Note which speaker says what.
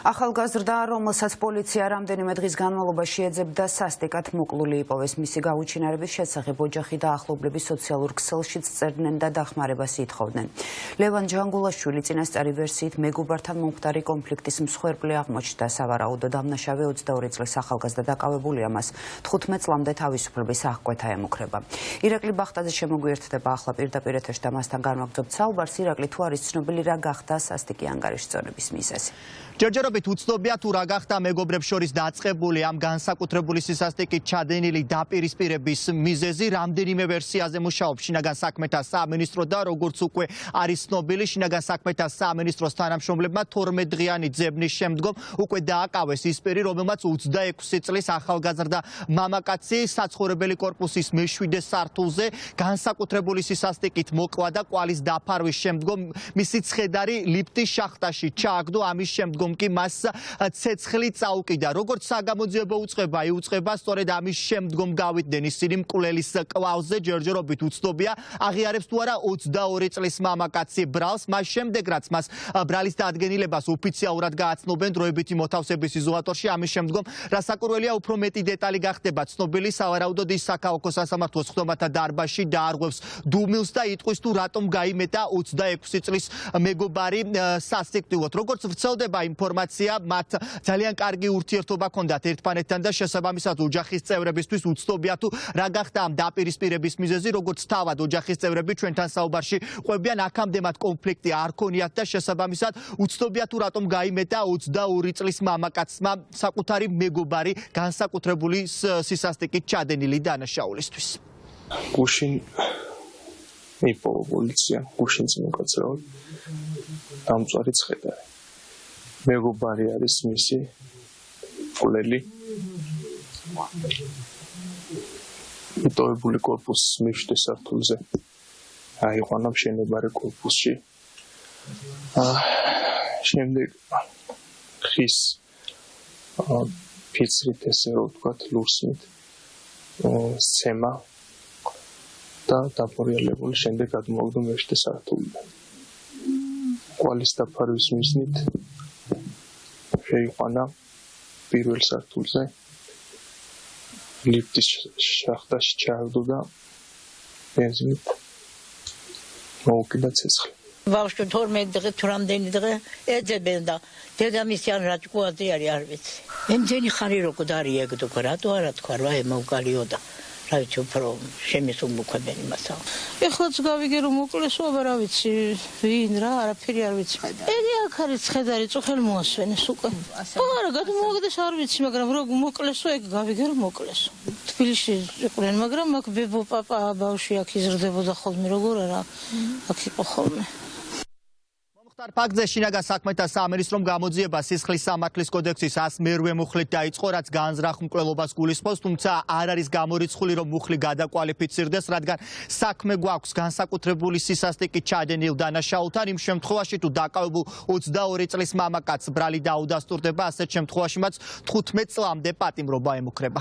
Speaker 1: ახალგაზრდა, რომელსაც პოლიცია რამდენიმე დღის განმავლობაში ეძებდა, სასტიკად მოკლული იპოვეს. მისი გაუჩინარების შესახებ ოჯახი და ახლობლები სოციალურ ქსელშიც წერდნენ და დახმარებას ითხოვდნენ. ლევან ჯანგულაშვილი წინასწარი ვერსიით მეგობართან მომხდარი კონფლიქტის მსხვერპლი აღმოჩნდა. სავარაუდოდ დამნაშავე 22 წლის ახალგაზრდა დაკავებულია, მას 15 წლამდე თავისუფლების აღკვეთა ემუქრება. ირაკლი ბახტაძე შემოგვიერთდება ახლა პირდაპირ ეთერში და მასთან განვაგრძობთ საუბარს. ირაკლი, თუ არის ცნობილი, რა გახდა სასტიკი ანგარიშწორების მიზეზი?
Speaker 2: ჯერჯერობით უცნობია თუ რა გახდა მეგობრებს შორის დაწყებული ამ განსაკუთრებული სისასტიკით ჩადენილი დაპირისპირების მიზეზი. რამდენიმე ვერსიაზე მუშაობს შინაგან საქმეთა სამინისტრო და როგორც უკვე არის ცნობილი, შინაგან საქმეთა სამინისტროს თანამშრომლებმა 12 დღიანი ძებნის შემდგომ უკვე დააკავეს ის პირი, რომელმაც 26 წლის ახალგაზრდა მამაკაცი საცხოვრებელი კორპუსის მე-7 სართულზე განსაკუთრებული სისასტიკით მოკლა და კვალის დაფარვის შემდგომ მისი ცხედარი ლიფტის შახტაში ჩააგდო. ამის შემდგომ კი მას ცეცხლი წაუკიდა. როგორც საგამოძიებო უწყება იუწყება, სწორედ ამის შემდგომ გავიდნენ ისინი მკვლელის კვლავზე. ჯერჯერობით უცნობია, აღიარებს თუ არა 22 წლის მამაკაცი ბრალს. მას შემდეგ, რაც მას ბრალის დადგენილებას ოფიციალურად გააცნობენ დროებითი მოთავსების იზოლატორში, ამის შემდგომ რასაკურველია უფრო მეტი დეტალი გახდება ცნობილი. სავარაუდოდ ის საქალაქო სასამართლოს ხდომათა დარბაზში დაარღვევს დუმილს და იტყვის თუ რატომ გაიმეტა 26 წლის მეგობარი სასიკვდილოდ. როგორც ვრცელდება ინფორმაცია, მათ ძალიან კარგი ურთიერთობა ჰქონდათ ერთმანეთთან და შესაბამისად ოჯახის წევრებისთვის უცნობია თუ რა გახდა ამ დაპირისპირების მიზეზი. როგორც თავად ოჯახის წევრები ჩვენთან საუბარში ყვებიან, აქამდე მათ კონფლიქტი არ ქონიათ და შესაბამისად უცნობია თუ რატომ გაიმეტა 22 წლის მამაკაცმა საკუთარი მეგობარი განსაკუთრებული სისასტიკით ჩადენილი დანაშაულისთვის.
Speaker 3: გუშინ მიპოვა პოლიცია, გუშინც მოკაცრავი დამწვარი ცხედარი. მეგობარი არის მისი მკვლელი. მიტოვებული კორპუსის მე-7 სართულზე აიყვანა მშენებარე კორპუსში. შემდეგ ხის ფიცრით, ესე რომ ვთქვათ, ლურსმით სცემა და დაპორიალებული შემდეგ გადმოვიდა მე-7 სართულიდან. კვალის დაფარვის მიზნით შეიყვანა პირველ სართულზე, ლიფტის შახტაში ჩააგდო და ბენზინით მოუკიდა ცეცხლი.
Speaker 4: ბავშვი 12 დღე თუ რამდენი დღე ეძებენ და დედამისი ან რა ჭკუაზე არის არ ვიცი. იმდენი ხანი რო გადარიეგდო, რატო არა თქვა რა ემოგალიო და რა ვიცი უფრო შემისუმუქებენ იმასა.
Speaker 5: ეხლაც გავიგე რომ მოკლესო, აბა რა ვიცი, ვინ რა, არაფერი არ ვიცი. ედი აქ არის ცხედარი, წუხელ მოასვენეს უკვე. არა, გადმოაგდეს არ ვიცი, მაგრამ რო მოკლესო, ეგ გავიგე რომ მოკლესო. თბილისში იყვნენ, მაგრამ აქ ბებო, პაპა, ბავშვი აქ იზრდებოდა ხოლმე, როგორ არა, აქ იყო ხოლმე.
Speaker 2: ფაქტზე შინაგან საქმეთა სამინისტრომ გამოძიება სისხლის სამართლის კოდექსის 108 მუხლით დაიწყო, რაც განზრახ მკვლელობას გულისხმობს, თუმცა არ არის გამორიცხული, რომ მუხლი გადაკვალიფიცირდეს, რადგან საქმე გვაქვს განსაკუთრებული სისასტიკით ჩადენილ დანაშაულთან. იმ შემთხვევაში, თუ დაკავებულ 22 წლის მამაკაცს ბრალი დაუდასტურდება, ასეთ შემთხვევაში მას 15 წლამდე პატიმრობა ემუქრება.